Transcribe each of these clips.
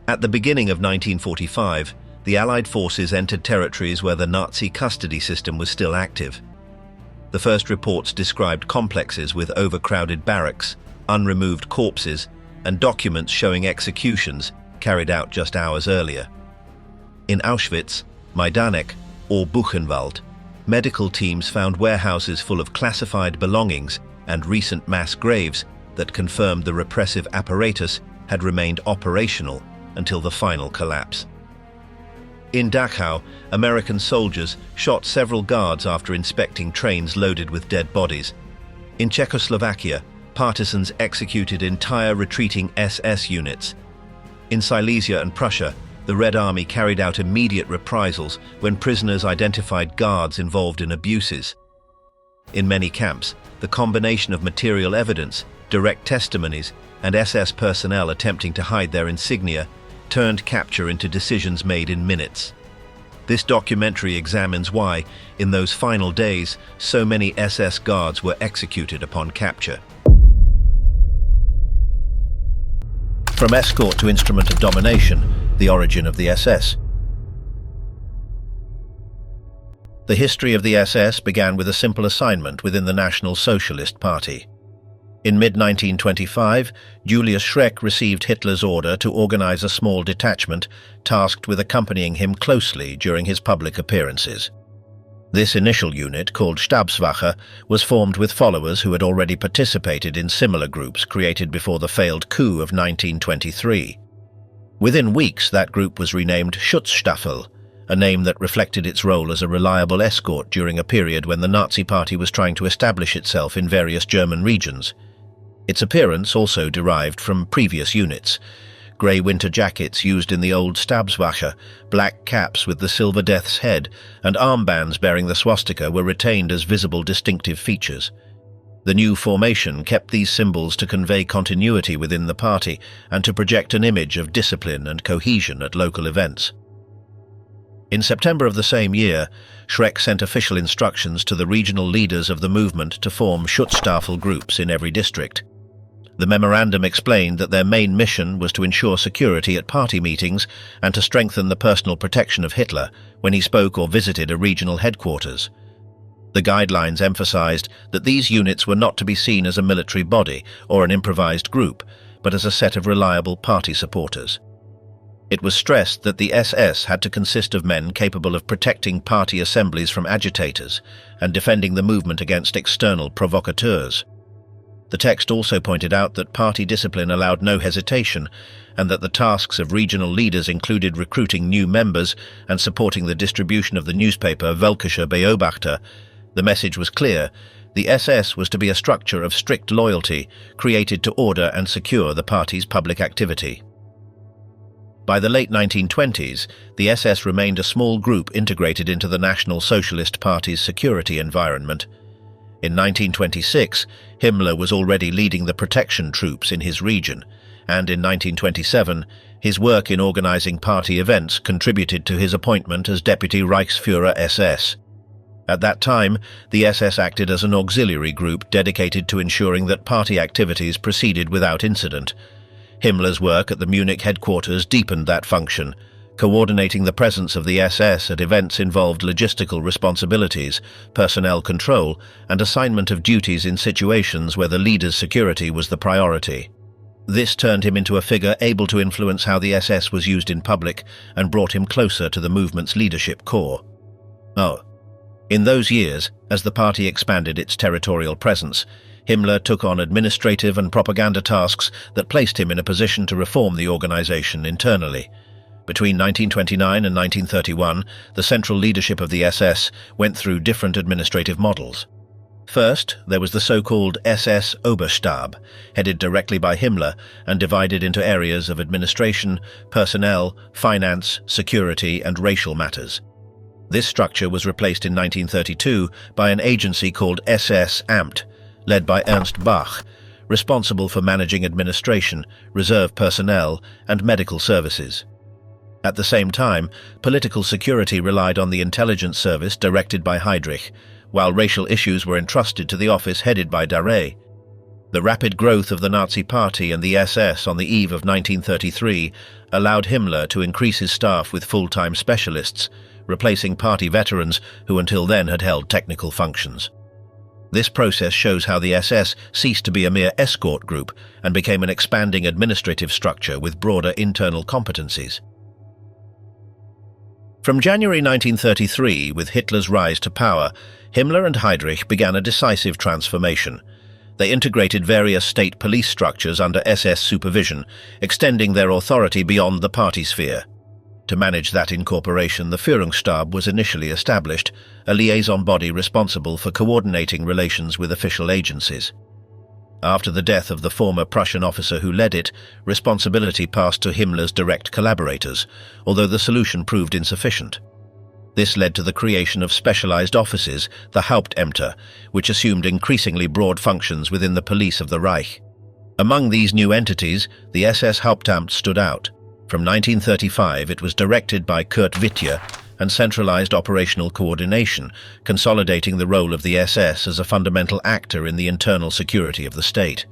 At the beginning of 1945, the Allied forces entered territories where the Nazi custody system was still active. The first reports described complexes with overcrowded barracks, unremoved corpses, and documents showing executions carried out just hours earlier. In Auschwitz, Majdanek, or Buchenwald, medical teams found warehouses full of classified belongings and recent mass graves that confirmed the repressive apparatus had remained operational until the final collapse. In Dachau, American soldiers shot several guards after inspecting trains loaded with dead bodies. In Czechoslovakia, partisans executed entire retreating SS units. In Silesia and Prussia, the Red Army carried out immediate reprisals when prisoners identified guards involved in abuses. In many camps, the combination of material evidence, direct testimonies, and SS personnel attempting to hide their insignia turned capture into decisions made in minutes. This documentary examines why, in those final days, so many SS guards were executed upon capture. From escort to instrument of domination, the origin of the SS. The history of the SS began with a simple assignment within the National Socialist Party. In mid-1925, Julius Schreck received Hitler's order to organize a small detachment tasked with accompanying him closely during his public appearances. This initial unit, called Stabswache, was formed with followers who had already participated in similar groups created before the failed coup of 1923. Within weeks, that group was renamed Schutzstaffel, a name that reflected its role as a reliable escort during a period when the Nazi Party was trying to establish itself in various German regions. Its appearance also derived from previous units. Grey winter jackets used in the old Stabswache, black caps with the silver death's head, and armbands bearing the swastika were retained as visible distinctive features. The new formation kept these symbols to convey continuity within the party and to project an image of discipline and cohesion at local events. In September of the same year, Schreck sent official instructions to the regional leaders of the movement to form Schutzstaffel groups in every district. The memorandum explained that their main mission was to ensure security at party meetings and to strengthen the personal protection of Hitler when he spoke or visited a regional headquarters. The guidelines emphasized that these units were not to be seen as a military body or an improvised group, but as a set of reliable party supporters. It was stressed that the SS had to consist of men capable of protecting party assemblies from agitators and defending the movement against external provocateurs. The text also pointed out that party discipline allowed no hesitation and that the tasks of regional leaders included recruiting new members and supporting the distribution of the newspaper Völkischer Beobachter. The message was clear. The SS was to be a structure of strict loyalty, created to order and secure the party's public activity. By the late 1920s, the SS remained a small group integrated into the National Socialist Party's security environment. In 1926, Himmler was already leading the protection troops in his region, and in 1927, his work in organizing party events contributed to his appointment as Deputy Reichsführer SS. At that time, the SS acted as an auxiliary group dedicated to ensuring that party activities proceeded without incident. Himmler's work at the Munich headquarters deepened that function. Coordinating the presence of the SS at events involved logistical responsibilities, personnel control, and assignment of duties in situations where the leader's security was the priority. This turned him into a figure able to influence how the SS was used in public and brought him closer to the movement's leadership core. In those years, as the party expanded its territorial presence, Himmler took on administrative and propaganda tasks that placed him in a position to reform the organization internally. Between 1929 and 1931, the central leadership of the SS went through different administrative models. First, there was the so-called SS Oberstab, headed directly by Himmler and divided into areas of administration, personnel, finance, security, and racial matters. This structure was replaced in 1932 by an agency called SS Amt, led by Ernst Bach, responsible for managing administration, reserve personnel, and medical services. At the same time, political security relied on the intelligence service directed by Heydrich, while racial issues were entrusted to the office headed by Darré. The rapid growth of the Nazi Party and the SS on the eve of 1933 allowed Himmler to increase his staff with full-time specialists, replacing party veterans who until then had held technical functions. This process shows how the SS ceased to be a mere escort group and became an expanding administrative structure with broader internal competencies. From January 1933, with Hitler's rise to power, Himmler and Heydrich began a decisive transformation. They integrated various state police structures under SS supervision, extending their authority beyond the party sphere. To manage that incorporation, the Führungsstab was initially established, a liaison body responsible for coordinating relations with official agencies. After the death of the former Prussian officer who led it, responsibility passed to Himmler's direct collaborators, although the solution proved insufficient. This led to the creation of specialized offices, the Hauptämter, which assumed increasingly broad functions within the police of the Reich. Among these new entities, the SS Hauptamt stood out. From 1935, it was directed by Kurt Wittje and centralized operational coordination, consolidating the role of the SS as a fundamental actor in the internal security of the state.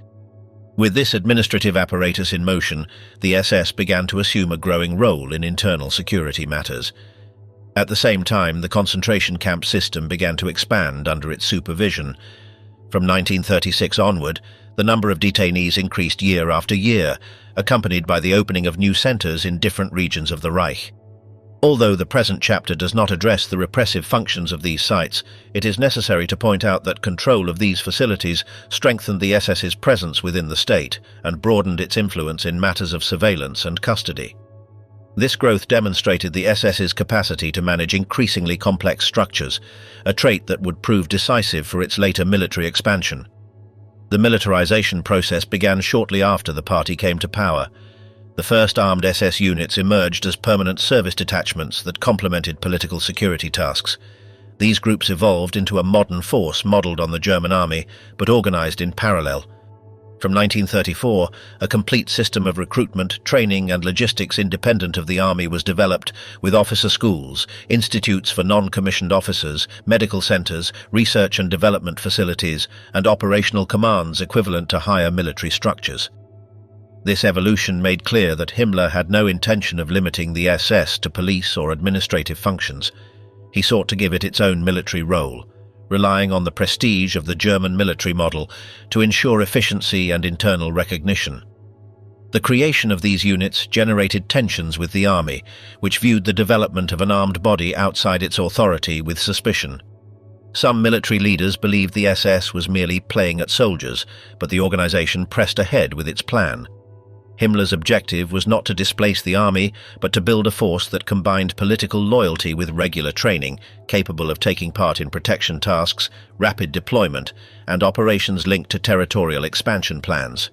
With this administrative apparatus in motion, the SS began to assume a growing role in internal security matters. At the same time, the concentration camp system began to expand under its supervision. From 1936 onward, the number of detainees increased year after year, accompanied by the opening of new centers in different regions of the Reich. Although the present chapter does not address the repressive functions of these sites, it is necessary to point out that control of these facilities strengthened the SS's presence within the state and broadened its influence in matters of surveillance and custody. This growth demonstrated the SS's capacity to manage increasingly complex structures, a trait that would prove decisive for its later military expansion. The militarization process began shortly after the party came to power. The first armed SS units emerged as permanent service detachments that complemented political security tasks. These groups evolved into a modern force modeled on the German army, but organized in parallel. From 1934, a complete system of recruitment, training and logistics independent of the army was developed, with officer schools, institutes for non-commissioned officers, medical centers, research and development facilities, and operational commands equivalent to higher military structures. This evolution made clear that Himmler had no intention of limiting the SS to police or administrative functions. He sought to give it its own military role, relying on the prestige of the German military model to ensure efficiency and internal recognition. The creation of these units generated tensions with the army, which viewed the development of an armed body outside its authority with suspicion. Some military leaders believed the SS was merely playing at soldiers, but the organization pressed ahead with its plan. Himmler's objective was not to displace the army, but to build a force that combined political loyalty with regular training, capable of taking part in protection tasks, rapid deployment, and operations linked to territorial expansion plans.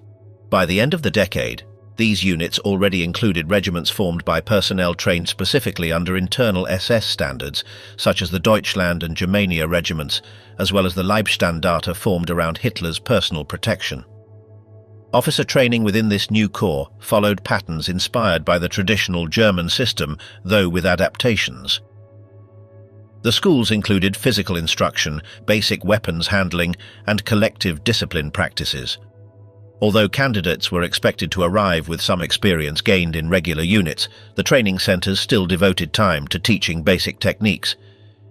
By the end of the decade, these units already included regiments formed by personnel trained specifically under internal SS standards, such as the Deutschland and Germania regiments, as well as the Leibstandarte formed around Hitler's personal protection. Officer training within this new corps followed patterns inspired by the traditional German system, though with adaptations. The schools included physical instruction, basic weapons handling, and collective discipline practices. Although candidates were expected to arrive with some experience gained in regular units, the training centers still devoted time to teaching basic techniques.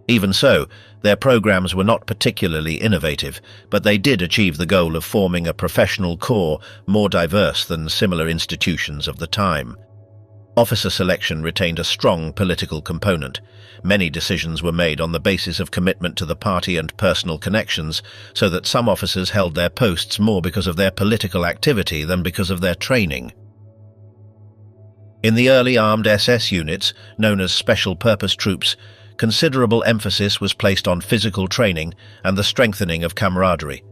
Even so, their programs were not particularly innovative, but they did achieve the goal of forming a professional corps more diverse than similar institutions of the time. Officer selection retained a strong political component. Many decisions were made on the basis of commitment to the party and personal connections, so that some officers held their posts more because of their political activity than because of their training. In the early armed SS units, known as Special Purpose Troops, considerable emphasis was placed on physical training and the strengthening of camaraderie.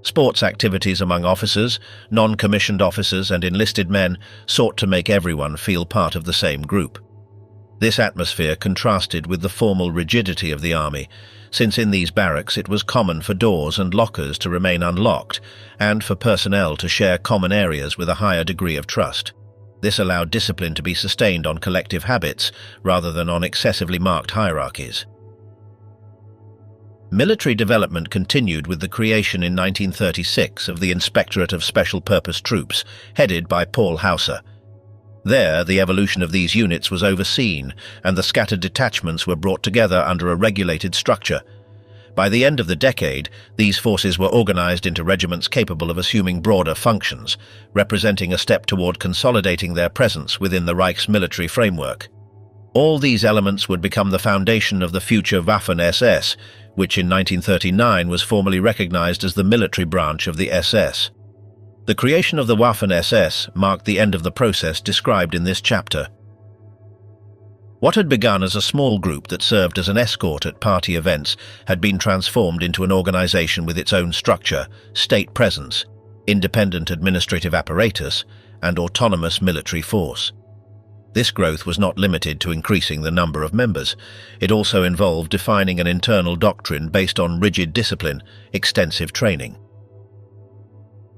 Sports activities among officers, non-commissioned officers and enlisted men sought to make everyone feel part of the same group. This atmosphere contrasted with the formal rigidity of the army, since in these barracks it was common for doors and lockers to remain unlocked and for personnel to share common areas with a higher degree of trust. This allowed discipline to be sustained on collective habits rather than on excessively marked hierarchies. Military development continued with the creation in 1936 of the Inspectorate of Special Purpose Troops, headed by Paul Hauser. There, the evolution of these units was overseen, and the scattered detachments were brought together under a regulated structure. By the end of the decade, these forces were organized into regiments capable of assuming broader functions, representing a step toward consolidating their presence within the Reich's military framework. All these elements would become the foundation of the future Waffen-SS, which in 1939 was formally recognized as the military branch of the SS. The creation of the Waffen-SS marked the end of the process described in this chapter. What had begun as a small group that served as an escort at party events had been transformed into an organization with its own structure, state presence, independent administrative apparatus, and autonomous military force. This growth was not limited to increasing the number of members. It also involved defining an internal doctrine based on rigid discipline, extensive training,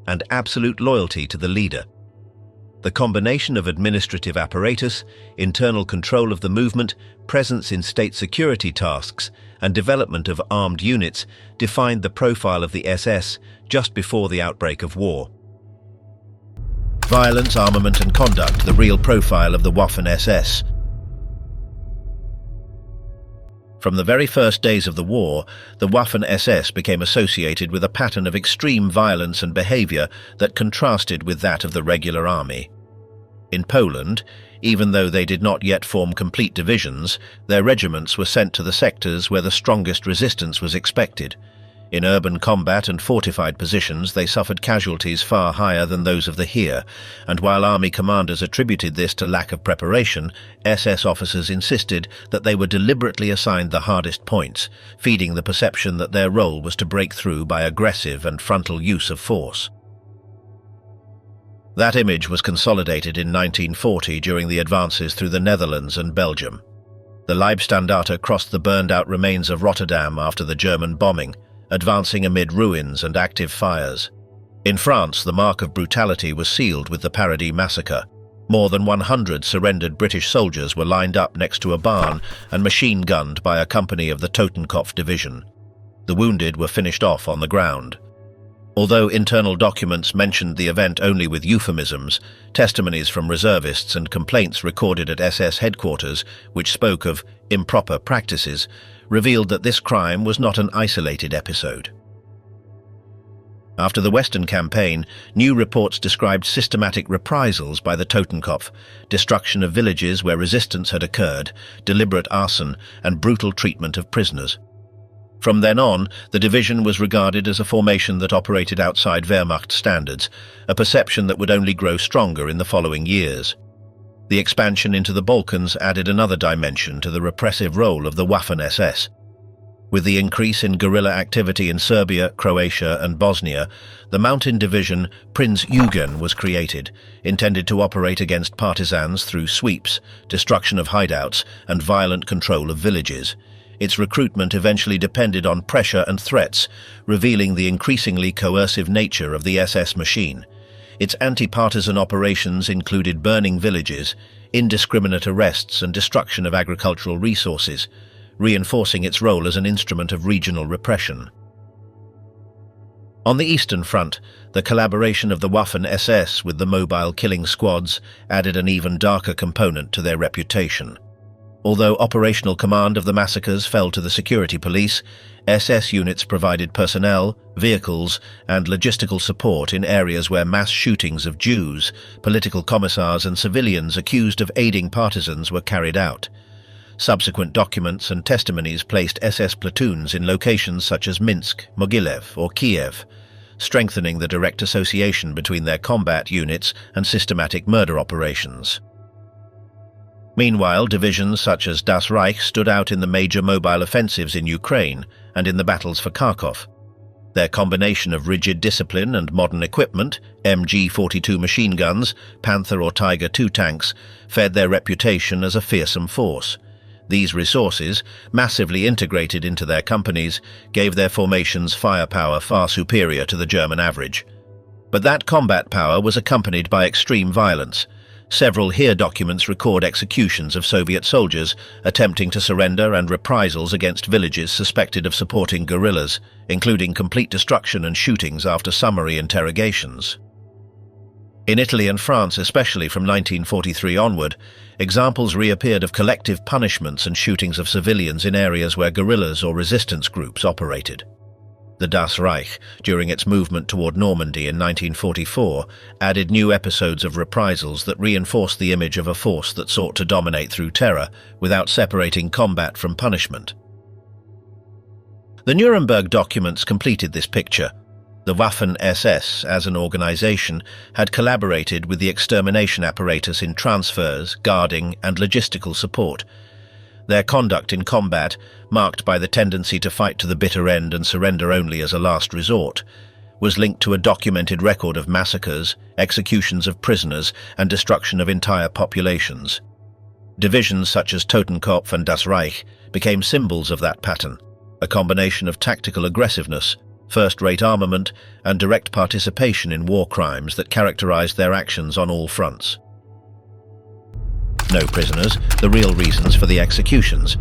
and absolute loyalty to the leader. The combination of administrative apparatus, internal control of the movement, presence in state security tasks, and development of armed units defined the profile of the SS just before the outbreak of war. Violence, armament and conduct, the real profile of the Waffen-SS. From the very first days of the war, the Waffen-SS became associated with a pattern of extreme violence and behavior that contrasted with that of the regular army. In Poland, even though they did not yet form complete divisions, their regiments were sent to the sectors where the strongest resistance was expected. In urban combat and fortified positions, they suffered casualties far higher than those of the Heer, and while army commanders attributed this to lack of preparation, SS officers insisted that they were deliberately assigned the hardest points, feeding the perception that their role was to break through by aggressive and frontal use of force. That image was consolidated in 1940 during the advances through the Netherlands and Belgium. The Leibstandarte crossed the burned-out remains of Rotterdam after the German bombing, advancing amid ruins and active fires. In France, the mark of brutality was sealed with the Paradis massacre. More than 100 surrendered British soldiers were lined up next to a barn and machine-gunned by a company of the Totenkopf division. The wounded were finished off on the ground. Although internal documents mentioned the event only with euphemisms, testimonies from reservists and complaints recorded at SS headquarters, which spoke of improper practices, revealed that this crime was not an isolated episode. After the Western Campaign, new reports described systematic reprisals by the Totenkopf, destruction of villages where resistance had occurred, deliberate arson, and brutal treatment of prisoners. From then on, the division was regarded as a formation that operated outside Wehrmacht standards, a perception that would only grow stronger in the following years. The expansion into the Balkans added another dimension to the repressive role of the Waffen-SS. With the increase in guerrilla activity in Serbia, Croatia and Bosnia, the mountain division Prinz Eugen was created, intended to operate against partisans through sweeps, destruction of hideouts and violent control of villages. Its recruitment eventually depended on pressure and threats, revealing the increasingly coercive nature of the SS machine. Its anti-partisan operations included burning villages, indiscriminate arrests and destruction of agricultural resources, reinforcing its role as an instrument of regional repression. On the Eastern Front, the collaboration of the Waffen-SS with the mobile killing squads added an even darker component to their reputation. Although operational command of the massacres fell to the security police, SS units provided personnel, vehicles, and logistical support in areas where mass shootings of Jews, political commissars, and civilians accused of aiding partisans were carried out. Subsequent documents and testimonies placed SS platoons in locations such as Minsk, Mogilev, or Kiev, strengthening the direct association between their combat units and systematic murder operations. Meanwhile, divisions such as Das Reich stood out in the major mobile offensives in Ukraine and in the battles for Kharkov. Their combination of rigid discipline and modern equipment, MG-42 machine guns, Panther or Tiger II tanks, fed their reputation as a fearsome force. These resources, massively integrated into their companies, gave their formations firepower far superior to the German average. But that combat power was accompanied by extreme violence. Several HERE documents record executions of Soviet soldiers attempting to surrender and reprisals against villages suspected of supporting guerrillas, including complete destruction and shootings after summary interrogations. In Italy and France, especially from 1943 onward, examples reappeared of collective punishments and shootings of civilians in areas where guerrillas or resistance groups operated. The Das Reich, during its movement toward Normandy in 1944, added new episodes of reprisals that reinforced the image of a force that sought to dominate through terror without separating combat from punishment. The Nuremberg documents completed this picture. The Waffen-SS, as an organization, had collaborated with the extermination apparatus in transfers, guarding, and logistical support. Their conduct in combat, marked by the tendency to fight to the bitter end and surrender only as a last resort, was linked to a documented record of massacres, executions of prisoners, and destruction of entire populations. Divisions such as Totenkopf and Das Reich became symbols of that pattern, a combination of tactical aggressiveness, first-rate armament, and direct participation in war crimes that characterized their actions on all fronts. No prisoners, the real reasons for the executions.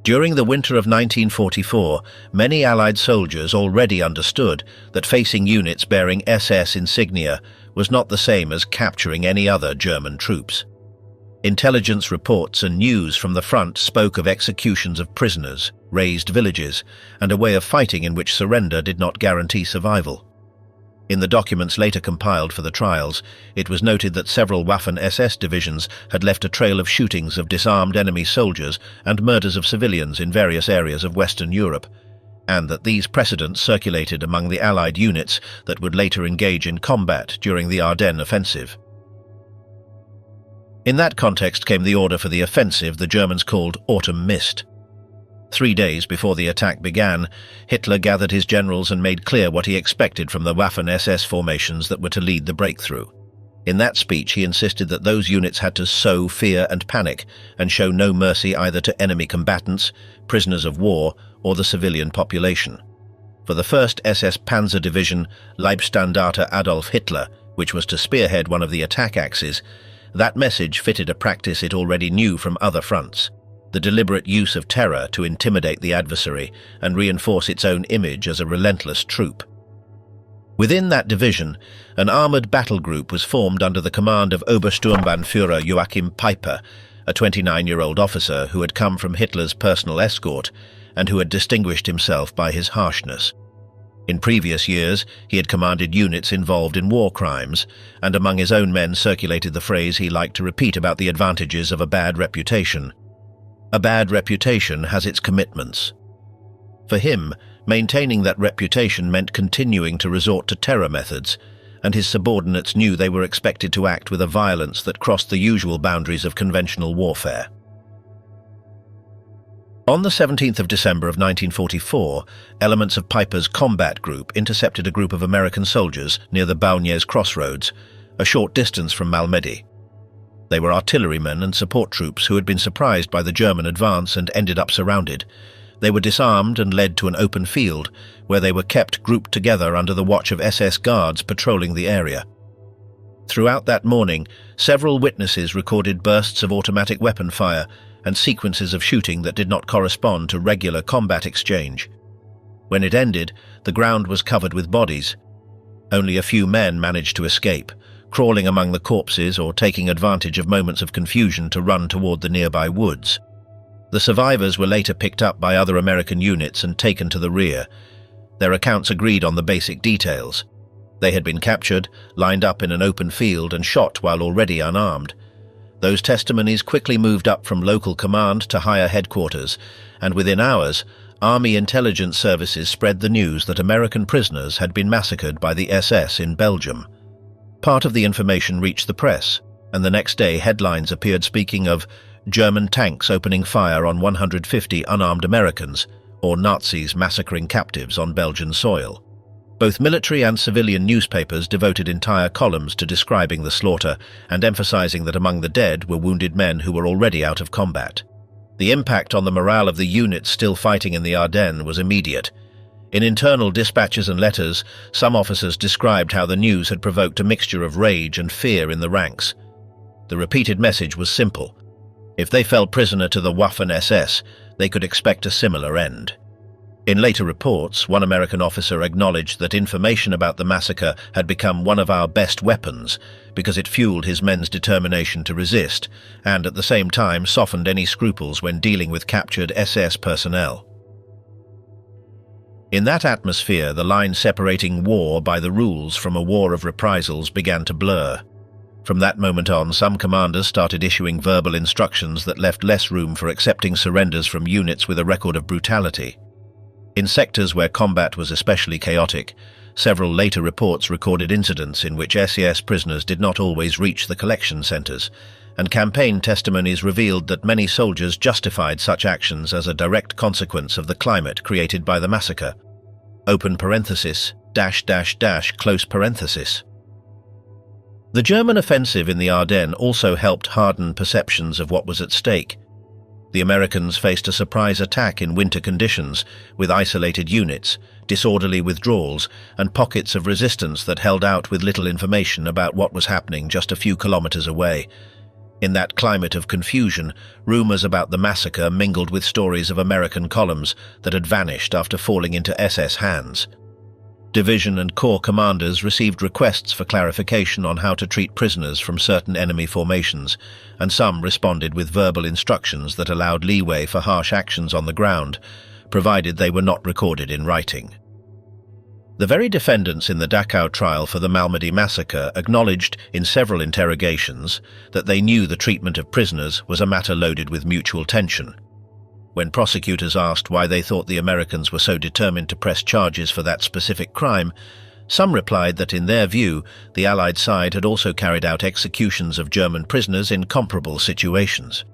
During the winter of 1944, many Allied soldiers already understood that facing units bearing SS insignia was not the same as capturing any other German troops. Intelligence reports and news from the front spoke of executions of prisoners, razed villages, and a way of fighting in which surrender did not guarantee survival. In the documents later compiled for the trials, it was noted that several Waffen-SS divisions had left a trail of shootings of disarmed enemy soldiers and murders of civilians in various areas of Western Europe, and that these precedents circulated among the Allied units that would later engage in combat during the Ardennes offensive. In that context came the order for the offensive the Germans called Autumn Mist. 3 days before the attack began, Hitler gathered his generals and made clear what he expected from the Waffen-SS formations that were to lead the breakthrough. In that speech, he insisted that those units had to sow fear and panic and show no mercy either to enemy combatants, prisoners of war, or the civilian population. For the 1st SS Panzer Division, Leibstandarte Adolf Hitler, which was to spearhead one of the attack axes, that message fitted a practice it already knew from other fronts: the deliberate use of terror to intimidate the adversary and reinforce its own image as a relentless troop. Within that division, an armoured battle group was formed under the command of Obersturmbannführer Joachim Peiper, a 29-year-old officer who had come from Hitler's personal escort and who had distinguished himself by his harshness. In previous years, he had commanded units involved in war crimes, and among his own men circulated the phrase he liked to repeat about the advantages of a bad reputation. A bad reputation has its commitments. For him, maintaining that reputation meant continuing to resort to terror methods, and his subordinates knew they were expected to act with a violence that crossed the usual boundaries of conventional warfare. On the 17th of December of 1944, elements of Peiper's combat group intercepted a group of American soldiers near the Baugnies crossroads, a short distance from Malmedy. They were artillerymen and support troops who had been surprised by the German advance and ended up surrounded. They were disarmed and led to an open field, where they were kept grouped together under the watch of SS guards patrolling the area. Throughout that morning, several witnesses recorded bursts of automatic weapon fire and sequences of shooting that did not correspond to regular combat exchange. When it ended, the ground was covered with bodies. Only a few men managed to escape, crawling among the corpses or taking advantage of moments of confusion to run toward the nearby woods. The survivors were later picked up by other American units and taken to the rear. Their accounts agreed on the basic details. They had been captured, lined up in an open field, and shot while already unarmed. Those testimonies quickly moved up from local command to higher headquarters, and within hours, Army intelligence services spread the news that American prisoners had been massacred by the SS in Belgium. Part of the information reached the press, and the next day headlines appeared speaking of German tanks opening fire on 150 unarmed Americans, or Nazis massacring captives on Belgian soil. Both military and civilian newspapers devoted entire columns to describing the slaughter and emphasizing that among the dead were wounded men who were already out of combat. The impact on the morale of the units still fighting in the Ardennes was immediate. In internal dispatches and letters, some officers described how the news had provoked a mixture of rage and fear in the ranks. The repeated message was simple. If they fell prisoner to the Waffen-SS, they could expect a similar end. In later reports, one American officer acknowledged that information about the massacre had become one of our best weapons because it fueled his men's determination to resist and at the same time softened any scruples when dealing with captured SS personnel. In that atmosphere, the line separating war by the rules from a war of reprisals began to blur. From that moment on, some commanders started issuing verbal instructions that left less room for accepting surrenders from units with a record of brutality. In sectors where combat was especially chaotic, several later reports recorded incidents in which SS prisoners did not always reach the collection centers, and campaign testimonies revealed that many soldiers justified such actions as a direct consequence of the climate created by the massacre. Open parenthesis, close parenthesis. The German offensive in the Ardennes also helped harden perceptions of what was at stake. The Americans faced a surprise attack in winter conditions, with isolated units, disorderly withdrawals, and pockets of resistance that held out with little information about what was happening just a few kilometers away. In that climate of confusion, rumors about the massacre mingled with stories of American columns that had vanished after falling into SS hands. Division and corps commanders received requests for clarification on how to treat prisoners from certain enemy formations, and some responded with verbal instructions that allowed leeway for harsh actions on the ground, provided they were not recorded in writing. The very defendants in the Dachau trial for the Malmedy massacre acknowledged in several interrogations that they knew the treatment of prisoners was a matter loaded with mutual tension. When prosecutors asked why they thought the Americans were so determined to press charges for that specific crime, some replied that in their view, the Allied side had also carried out executions of German prisoners in comparable situations.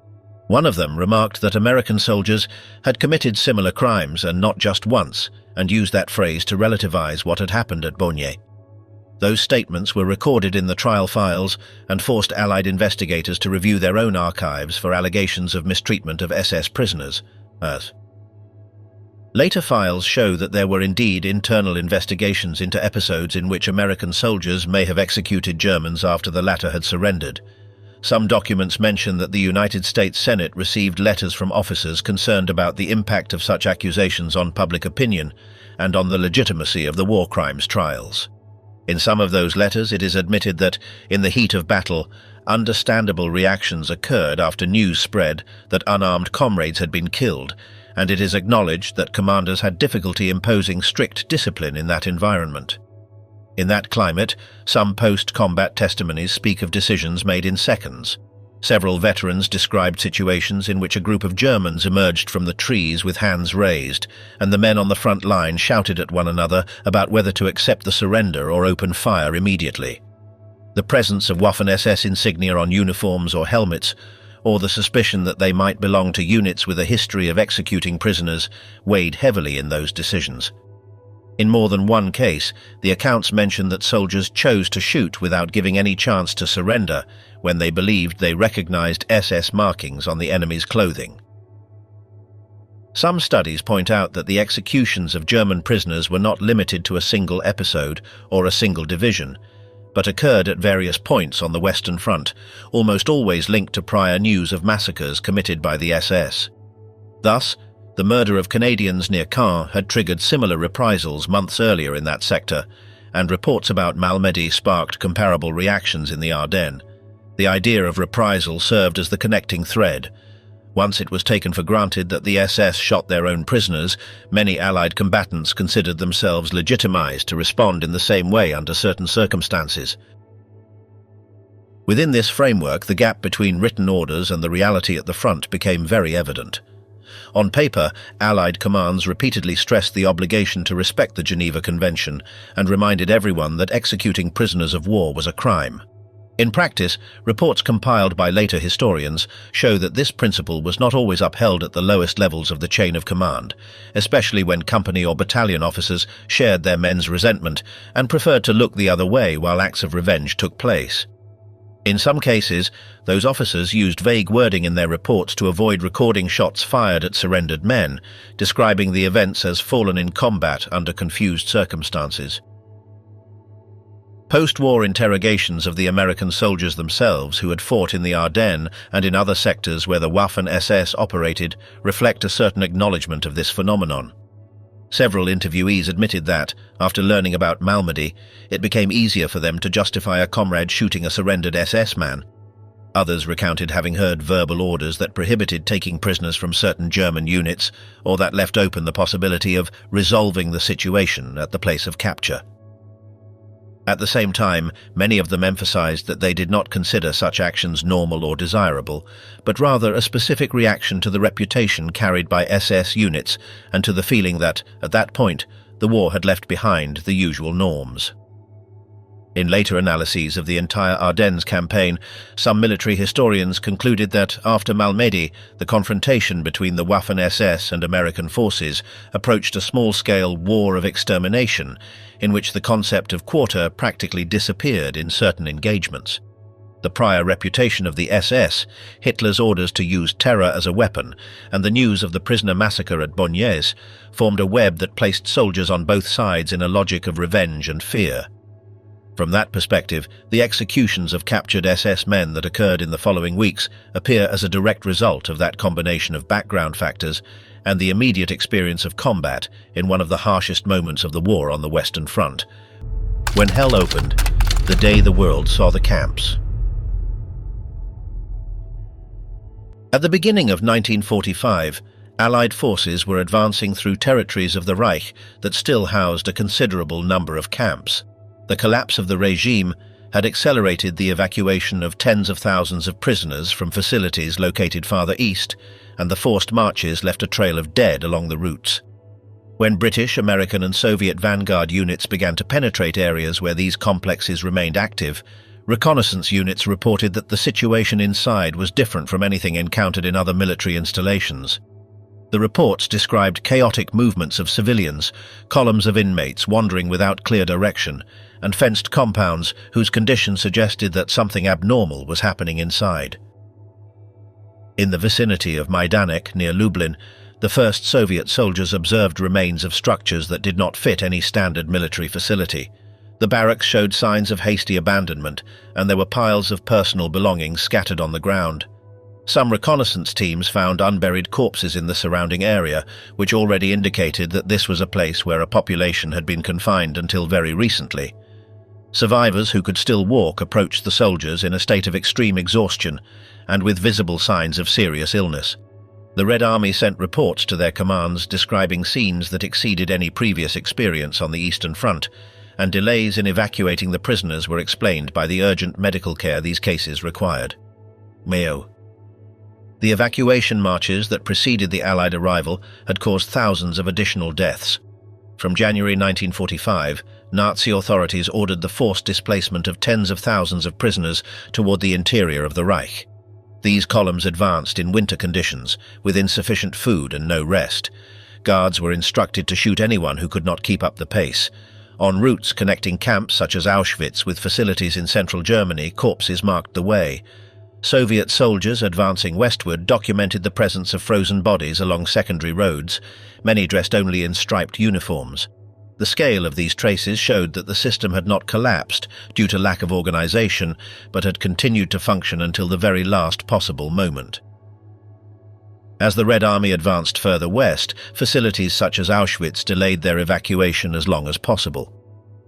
One of them remarked that American soldiers had committed similar crimes and not just once, and used that phrase to relativize what had happened at Baugny. Those statements were recorded in the trial files and forced Allied investigators to review their own archives for allegations of mistreatment of SS prisoners. Later files show that there were indeed internal investigations into episodes in which American soldiers may have executed Germans after the latter had surrendered. Some documents mention that the United States Senate received letters from officers concerned about the impact of such accusations on public opinion and on the legitimacy of the war crimes trials. In some of those letters, it is admitted that, in the heat of battle, understandable reactions occurred after news spread that unarmed comrades had been killed, and it is acknowledged that commanders had difficulty imposing strict discipline in that environment. In that climate, some post-combat testimonies speak of decisions made in seconds. Several veterans described situations in which a group of Germans emerged from the trees with hands raised, and the men on the front line shouted at one another about whether to accept the surrender or open fire immediately. The presence of Waffen-SS insignia on uniforms or helmets, or the suspicion that they might belong to units with a history of executing prisoners, weighed heavily in those decisions. In more than one case, the accounts mention that soldiers chose to shoot without giving any chance to surrender when they believed they recognized SS markings on the enemy's clothing. Some studies point out that the executions of German prisoners were not limited to a single episode or a single division, but occurred at various points on the Western Front, almost always linked to prior news of massacres committed by the SS. Thus, the murder of Canadians near Caen had triggered similar reprisals months earlier in that sector, and reports about Malmedy sparked comparable reactions in the Ardennes. The idea of reprisal served as the connecting thread. Once it was taken for granted that the SS shot their own prisoners, many Allied combatants considered themselves legitimized to respond in the same way under certain circumstances. Within this framework, the gap between written orders and the reality at the front became very evident. On paper, Allied commands repeatedly stressed the obligation to respect the Geneva Convention and reminded everyone that executing prisoners of war was a crime. In practice, reports compiled by later historians show that this principle was not always upheld at the lowest levels of the chain of command, especially when company or battalion officers shared their men's resentment and preferred to look the other way while acts of revenge took place. In some cases, those officers used vague wording in their reports to avoid recording shots fired at surrendered men, describing the events as fallen in combat under confused circumstances. Post-war interrogations of the American soldiers themselves who had fought in the Ardennes and in other sectors where the Waffen-SS operated reflect a certain acknowledgement of this phenomenon. Several interviewees admitted that, after learning about Malmedy, it became easier for them to justify a comrade shooting a surrendered SS man. Others recounted having heard verbal orders that prohibited taking prisoners from certain German units, or that left open the possibility of resolving the situation at the place of capture. At the same time, many of them emphasized that they did not consider such actions normal or desirable, but rather a specific reaction to the reputation carried by SS units and to the feeling that, at that point, the war had left behind the usual norms. In later analyses of the entire Ardennes campaign, some military historians concluded that, after Malmedy, the confrontation between the Waffen-SS and American forces approached a small-scale war of extermination, in which the concept of quarter practically disappeared in certain engagements. The prior reputation of the SS, Hitler's orders to use terror as a weapon, and the news of the prisoner massacre at Bognez formed a web that placed soldiers on both sides in a logic of revenge and fear. From that perspective, the executions of captured SS men that occurred in the following weeks appear as a direct result of that combination of background factors and the immediate experience of combat in one of the harshest moments of the war on the Western Front. When hell opened, the day the world saw the camps. At the beginning of 1945, Allied forces were advancing through territories of the Reich that still housed a considerable number of camps. The collapse of the regime had accelerated the evacuation of tens of thousands of prisoners from facilities located farther east, and the forced marches left a trail of dead along the routes. When British, American and Soviet vanguard units began to penetrate areas where these complexes remained active, reconnaissance units reported that the situation inside was different from anything encountered in other military installations. The reports described chaotic movements of civilians, columns of inmates wandering without clear direction, and fenced compounds whose condition suggested that something abnormal was happening inside. In the vicinity of Majdanek, near Lublin, the first Soviet soldiers observed remains of structures that did not fit any standard military facility. The barracks showed signs of hasty abandonment, and there were piles of personal belongings scattered on the ground. Some reconnaissance teams found unburied corpses in the surrounding area, which already indicated that this was a place where a population had been confined until very recently. Survivors who could still walk approached the soldiers in a state of extreme exhaustion and with visible signs of serious illness. The Red Army sent reports to their commands describing scenes that exceeded any previous experience on the Eastern Front, and delays in evacuating the prisoners were explained by the urgent medical care these cases required. Mayo. The evacuation marches that preceded the Allied arrival had caused thousands of additional deaths. From January 1945, Nazi authorities ordered the forced displacement of tens of thousands of prisoners toward the interior of the Reich. These columns advanced in winter conditions, with insufficient food and no rest. Guards were instructed to shoot anyone who could not keep up the pace. On routes connecting camps such as Auschwitz with facilities in central Germany, corpses marked the way. Soviet soldiers advancing westward documented the presence of frozen bodies along secondary roads, many dressed only in striped uniforms. The scale of these traces showed that the system had not collapsed due to lack of organization, but had continued to function until the very last possible moment. As the Red Army advanced further west, facilities such as Auschwitz delayed their evacuation as long as possible.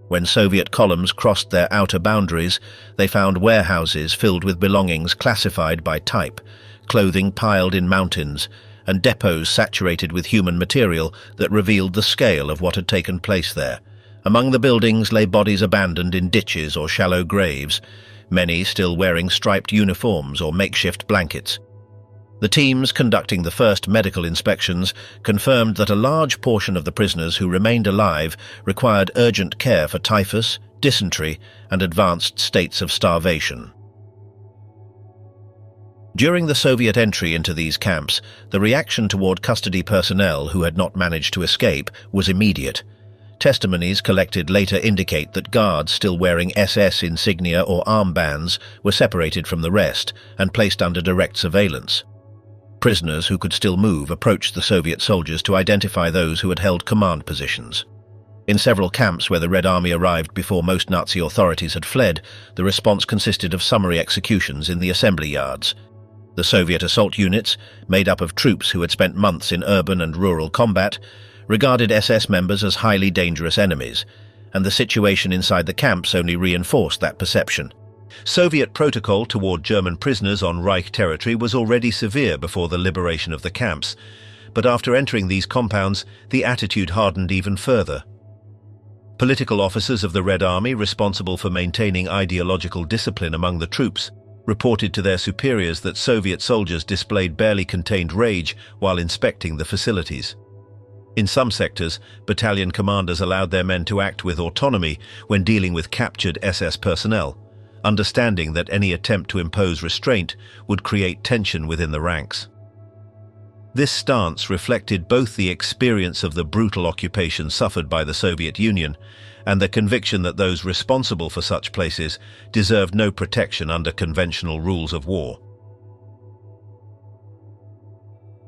When Soviet columns crossed their outer boundaries, they found warehouses filled with belongings classified by type, clothing piled in mountains, and depots saturated with human material that revealed the scale of what had taken place there. Among the buildings lay bodies abandoned in ditches or shallow graves, many still wearing striped uniforms or makeshift blankets. The teams conducting the first medical inspections confirmed that a large portion of the prisoners who remained alive required urgent care for typhus, dysentery, and advanced states of starvation. During the Soviet entry into these camps, the reaction toward custody personnel who had not managed to escape was immediate. Testimonies collected later indicate that guards still wearing SS insignia or armbands were separated from the rest and placed under direct surveillance. Prisoners who could still move approached the Soviet soldiers to identify those who had held command positions. In several camps where the Red Army arrived before most Nazi authorities had fled, the response consisted of summary executions in the assembly yards. The Soviet assault units, made up of troops who had spent months in urban and rural combat, regarded SS members as highly dangerous enemies, and the situation inside the camps only reinforced that perception. Soviet protocol toward German prisoners on Reich territory was already severe before the liberation of the camps, but after entering these compounds, the attitude hardened even further. Political officers of the Red Army responsible for maintaining ideological discipline among the troops reported to their superiors that Soviet soldiers displayed barely contained rage while inspecting the facilities. In some sectors, battalion commanders allowed their men to act with autonomy when dealing with captured SS personnel, understanding that any attempt to impose restraint would create tension within the ranks. This stance reflected both the experience of the brutal occupation suffered by the Soviet Union and the conviction that those responsible for such places deserved no protection under conventional rules of war.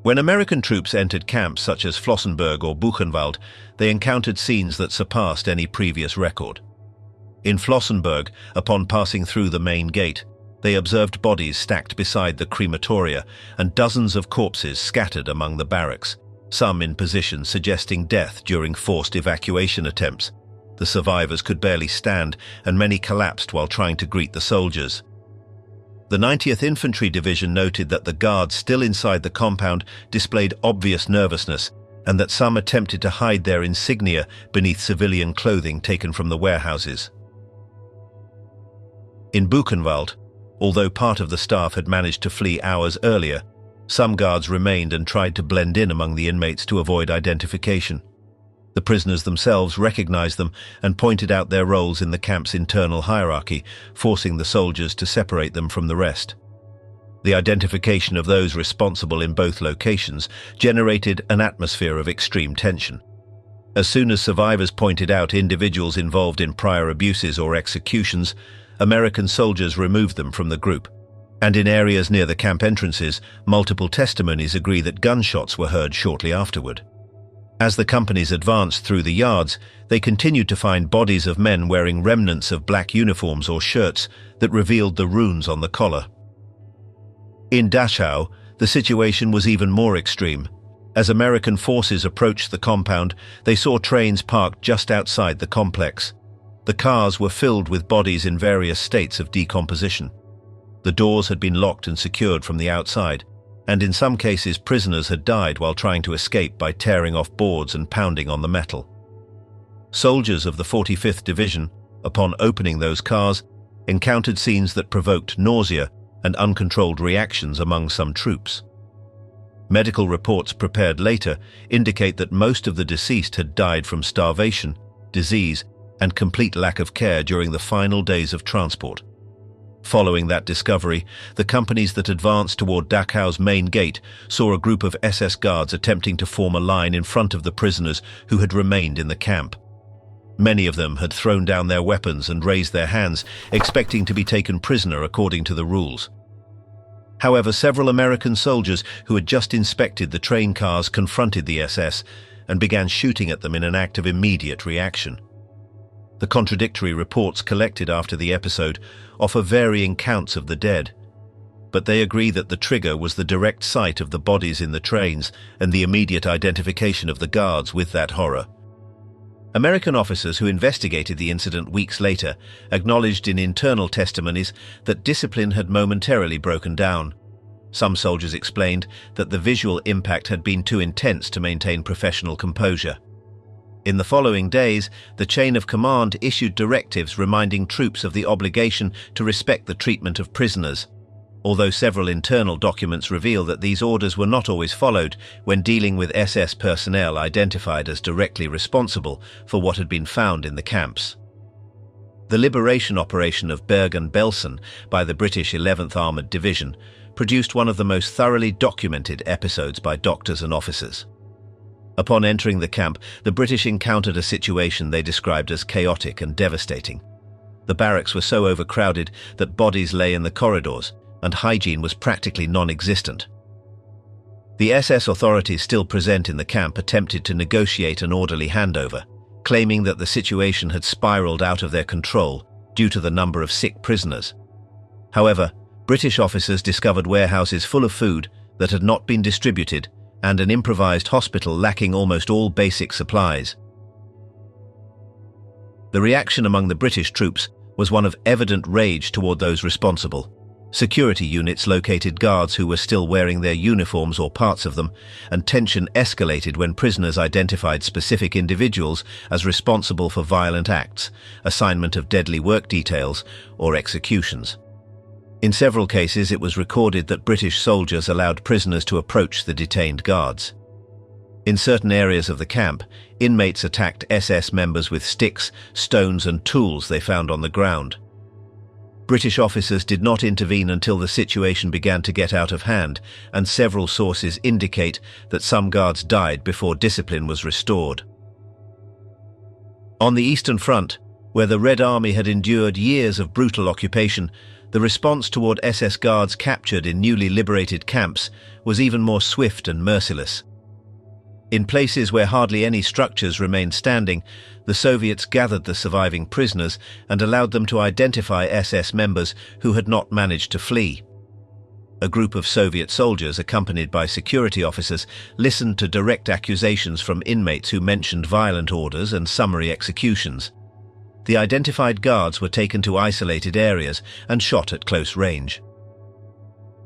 When American troops entered camps such as Flossenbürg or Buchenwald, they encountered scenes that surpassed any previous record. In Flossenbürg, upon passing through the main gate, they observed bodies stacked beside the crematoria and dozens of corpses scattered among the barracks, some in positions suggesting death during forced evacuation attempts. The survivors could barely stand, and many collapsed while trying to greet the soldiers. The 90th Infantry Division noted that the guards still inside the compound displayed obvious nervousness, and that some attempted to hide their insignia beneath civilian clothing taken from the warehouses. In Buchenwald, although part of the staff had managed to flee hours earlier, some guards remained and tried to blend in among the inmates to avoid identification. The prisoners themselves recognized them and pointed out their roles in the camp's internal hierarchy, forcing the soldiers to separate them from the rest. The identification of those responsible in both locations generated an atmosphere of extreme tension. As soon as survivors pointed out individuals involved in prior abuses or executions, American soldiers removed them from the group. And in areas near the camp entrances, multiple testimonies agree that gunshots were heard shortly afterward. As the companies advanced through the yards, they continued to find bodies of men wearing remnants of black uniforms or shirts that revealed the runes on the collar. In Dachau, the situation was even more extreme. As American forces approached the compound, they saw trains parked just outside the complex. The cars were filled with bodies in various states of decomposition. The doors had been locked and secured from the outside, and in some cases prisoners had died while trying to escape by tearing off boards and pounding on the metal. Soldiers of the 45th Division, upon opening those cars, encountered scenes that provoked nausea and uncontrolled reactions among some troops. Medical reports prepared later indicate that most of the deceased had died from starvation, disease, and complete lack of care during the final days of transport. Following that discovery, the companies that advanced toward Dachau's main gate saw a group of SS guards attempting to form a line in front of the prisoners who had remained in the camp. Many of them had thrown down their weapons and raised their hands, expecting to be taken prisoner according to the rules. However, several American soldiers who had just inspected the train cars confronted the SS and began shooting at them in an act of immediate reaction. The contradictory reports collected after the episode offer varying counts of the dead, but they agree that the trigger was the direct sight of the bodies in the trains and the immediate identification of the guards with that horror. American officers who investigated the incident weeks later acknowledged in internal testimonies that discipline had momentarily broken down. Some soldiers explained that the visual impact had been too intense to maintain professional composure. In the following days, the chain of command issued directives reminding troops of the obligation to respect the treatment of prisoners, although several internal documents reveal that these orders were not always followed when dealing with SS personnel identified as directly responsible for what had been found in the camps. The liberation operation of Bergen-Belsen by the British 11th Armoured Division produced one of the most thoroughly documented episodes by doctors and officers. Upon entering the camp, the British encountered a situation they described as chaotic and devastating. The barracks were so overcrowded that bodies lay in the corridors, and hygiene was practically non-existent. The SS authorities still present in the camp attempted to negotiate an orderly handover, claiming that the situation had spiraled out of their control due to the number of sick prisoners. However, British officers discovered warehouses full of food that had not been distributed and an improvised hospital lacking almost all basic supplies. The reaction among the British troops was one of evident rage toward those responsible. Security units located guards who were still wearing their uniforms or parts of them, and tension escalated when prisoners identified specific individuals as responsible for violent acts, assignment of deadly work details, or executions. In several cases, it was recorded that British soldiers allowed prisoners to approach the detained guards. In certain areas of the camp, inmates attacked SS members with sticks, stones, and tools they found on the ground. British officers did not intervene until the situation began to get out of hand, and several sources indicate that some guards died before discipline was restored. On the Eastern Front, where the Red Army had endured years of brutal occupation, the response toward SS guards captured in newly liberated camps was even more swift and merciless. In places where hardly any structures remained standing, the Soviets gathered the surviving prisoners and allowed them to identify SS members who had not managed to flee. A group of Soviet soldiers, accompanied by security officers, listened to direct accusations from inmates who mentioned violent orders and summary executions. The identified guards were taken to isolated areas and shot at close range.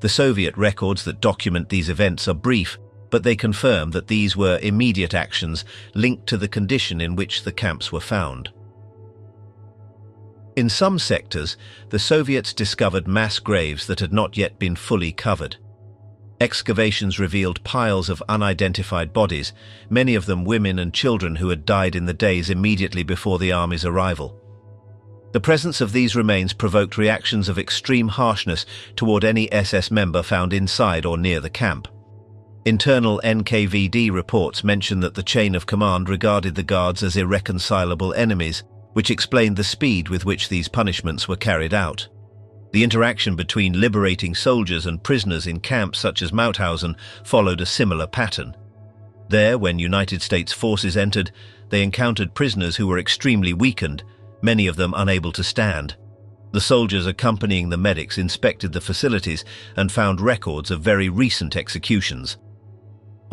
The Soviet records that document these events are brief, but they confirm that these were immediate actions linked to the condition in which the camps were found. In some sectors, the Soviets discovered mass graves that had not yet been fully covered. Excavations revealed piles of unidentified bodies, many of them women and children who had died in the days immediately before the army's arrival. The presence of these remains provoked reactions of extreme harshness toward any SS member found inside or near the camp. Internal NKVD reports mention that the chain of command regarded the guards as irreconcilable enemies, which explained the speed with which these punishments were carried out. The interaction between liberating soldiers and prisoners in camps such as Mauthausen followed a similar pattern. There, when United States forces entered, they encountered prisoners who were extremely weakened, many of them unable to stand. The soldiers accompanying the medics inspected the facilities and found records of very recent executions.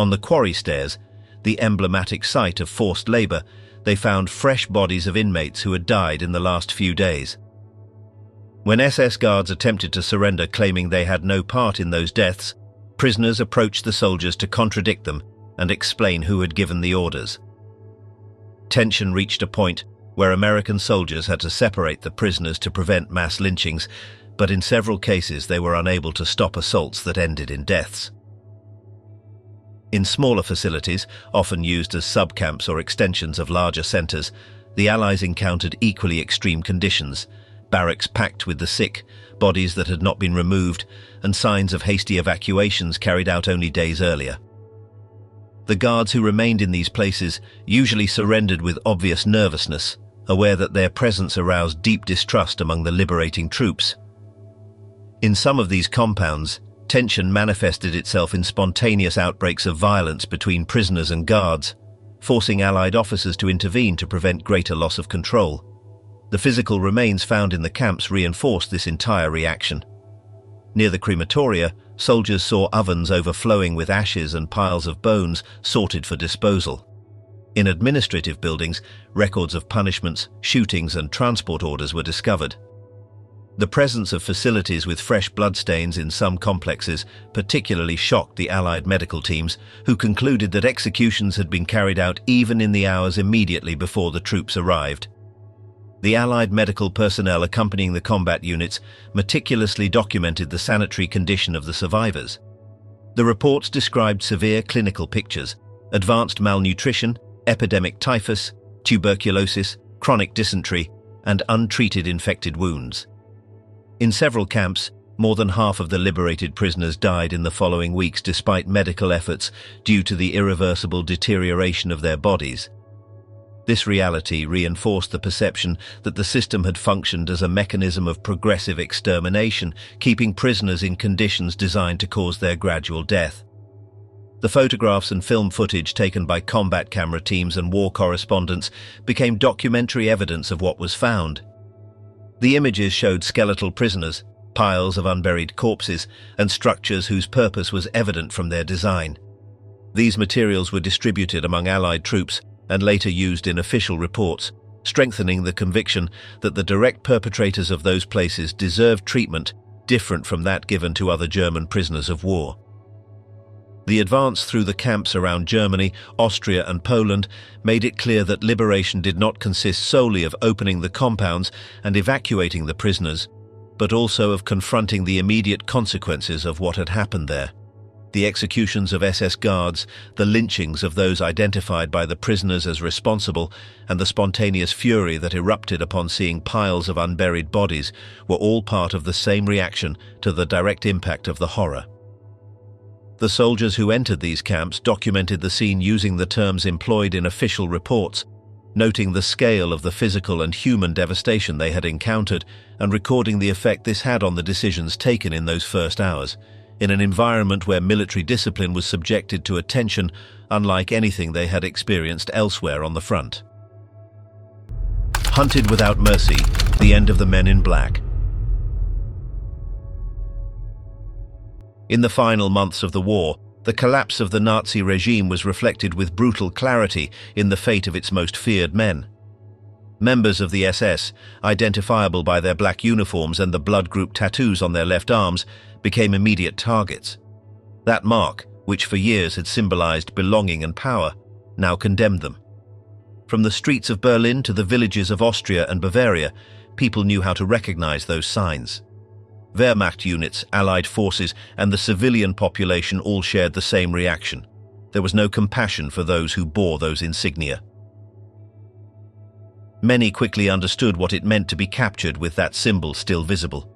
On the quarry stairs, the emblematic site of forced labor, they found fresh bodies of inmates who had died in the last few days. When SS guards attempted to surrender claiming they had no part in those deaths, prisoners approached the soldiers to contradict them and explain who had given the orders. Tension reached a point where American soldiers had to separate the prisoners to prevent mass lynchings, but in several cases they were unable to stop assaults that ended in deaths. In smaller facilities, often used as subcamps or extensions of larger centers, the Allies encountered equally extreme conditions: barracks packed with the sick, bodies that had not been removed, and signs of hasty evacuations carried out only days earlier. The guards who remained in these places usually surrendered with obvious nervousness, aware that their presence aroused deep distrust among the liberating troops. In some of these compounds, tension manifested itself in spontaneous outbreaks of violence between prisoners and guards, forcing Allied officers to intervene to prevent greater loss of control. The physical remains found in the camps reinforced this entire reaction. Near the crematoria, soldiers saw ovens overflowing with ashes and piles of bones sorted for disposal. In administrative buildings, records of punishments, shootings, and transport orders were discovered. The presence of facilities with fresh bloodstains in some complexes particularly shocked the Allied medical teams, who concluded that executions had been carried out even in the hours immediately before the troops arrived. The Allied medical personnel accompanying the combat units meticulously documented the sanitary condition of the survivors. The reports described severe clinical pictures: advanced malnutrition, epidemic typhus, tuberculosis, chronic dysentery, and untreated infected wounds. In several camps, More than half of the liberated prisoners died in the following weeks despite medical efforts due to the irreversible deterioration of their bodies. This reality reinforced the perception that the system had functioned as a mechanism of progressive extermination, keeping prisoners in conditions designed to cause their gradual death. The photographs and film footage taken by combat camera teams and war correspondents became documentary evidence of what was found. The images showed skeletal prisoners, piles of unburied corpses, and structures whose purpose was evident from their design. These materials were distributed among Allied troops and later used in official reports, strengthening the conviction that the direct perpetrators of those places deserved treatment different from that given to other German prisoners of war. The advance through the camps around Germany, Austria and Poland made it clear that liberation did not consist solely of opening the compounds and evacuating the prisoners, but also of confronting the immediate consequences of what had happened there. The executions of SS guards, the lynchings of those identified by the prisoners as responsible, and the spontaneous fury that erupted upon seeing piles of unburied bodies were all part of the same reaction to the direct impact of the horror. The soldiers who entered these camps documented the scene using the terms employed in official reports, noting the scale of the physical and human devastation they had encountered and recording the effect this had on the decisions taken in those first hours, in an environment where military discipline was subjected to a tension unlike anything they had experienced elsewhere on the front. Hunted without mercy, the end of the men in black. In the final months of the war, the collapse of the Nazi regime was reflected with brutal clarity in the fate of its most feared men. Members of the SS, identifiable by their black uniforms and the blood group tattoos on their left arms, became immediate targets. That mark, which for years had symbolized belonging and power, now condemned them. From the streets of Berlin to the villages of Austria and Bavaria, people knew how to recognize those signs. Wehrmacht units, Allied forces, and the civilian population all shared the same reaction. There was no compassion for those who bore those insignia. Many quickly understood what it meant to be captured with that symbol still visible.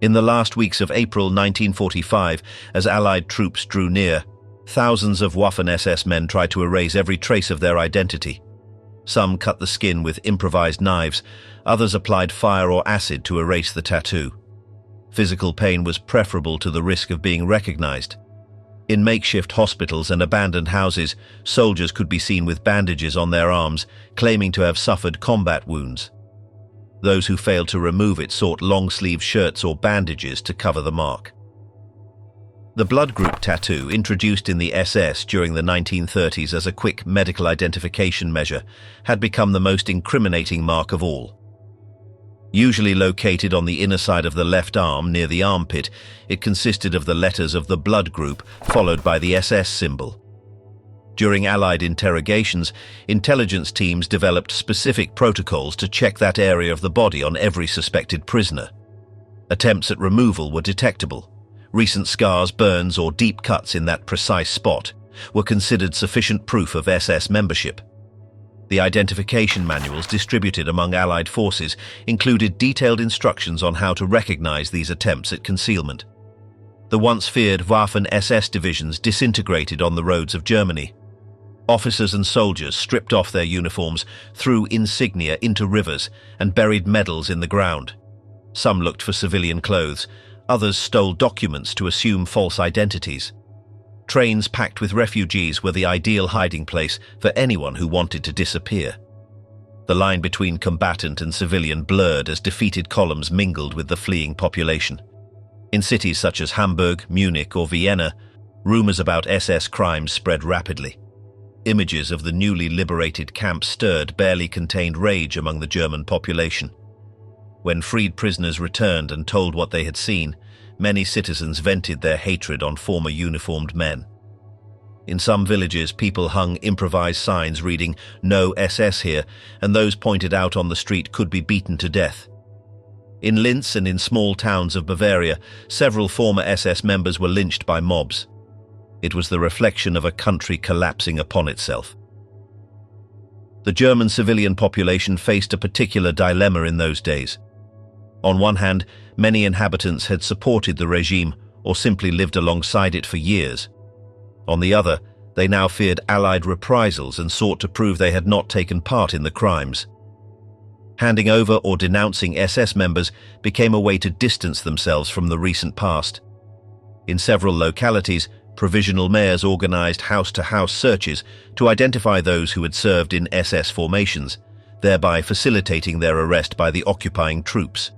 In the last weeks of April 1945, as Allied troops drew near, thousands of Waffen-SS men tried to erase every trace of their identity. Some cut the skin with improvised knives, others applied fire or acid to erase the tattoo. Physical pain was preferable to the risk of being recognized. In makeshift hospitals and abandoned houses, soldiers could be seen with bandages on their arms, claiming to have suffered combat wounds. Those who failed to remove it sought long-sleeve shirts or bandages to cover the mark. The blood group tattoo, introduced in the SS during the 1930s as a quick medical identification measure, had become the most incriminating mark of all. Usually located on the inner side of the left arm near the armpit, it consisted of the letters of the blood group followed by the SS symbol. During Allied interrogations, intelligence teams developed specific protocols to check that area of the body on every suspected prisoner. Attempts at removal were detectable. Recent scars, burns, or deep cuts in that precise spot were considered sufficient proof of SS membership. The identification manuals distributed among Allied forces included detailed instructions on how to recognize these attempts at concealment. The once feared Waffen-SS divisions disintegrated on the roads of Germany. Officers and soldiers stripped off their uniforms, threw insignia into rivers, and buried medals in the ground. Some looked for civilian clothes, others stole documents to assume false identities. Trains packed with refugees were the ideal hiding place for anyone who wanted to disappear. The line between combatant and civilian blurred as defeated columns mingled with the fleeing population. In cities such as Hamburg, Munich, or Vienna, rumors about SS crimes spread rapidly. Images of the newly liberated camps stirred barely contained rage among the German population. When freed prisoners returned and told what they had seen, many citizens vented their hatred on former uniformed men. In some villages, people hung improvised signs reading "No SS here," and those pointed out on the street could be beaten to death. In Linz and in small towns of Bavaria, several former SS members were lynched by mobs. It was the reflection of a country collapsing upon itself. The German civilian population faced a particular dilemma in those days. On one hand, many inhabitants had supported the regime or simply lived alongside it for years. On the other, they now feared Allied reprisals and sought to prove they had not taken part in the crimes. Handing over or denouncing SS members became a way to distance themselves from the recent past. In several localities, provisional mayors organized house-to-house searches to identify those who had served in SS formations, thereby facilitating their arrest by the occupying troops.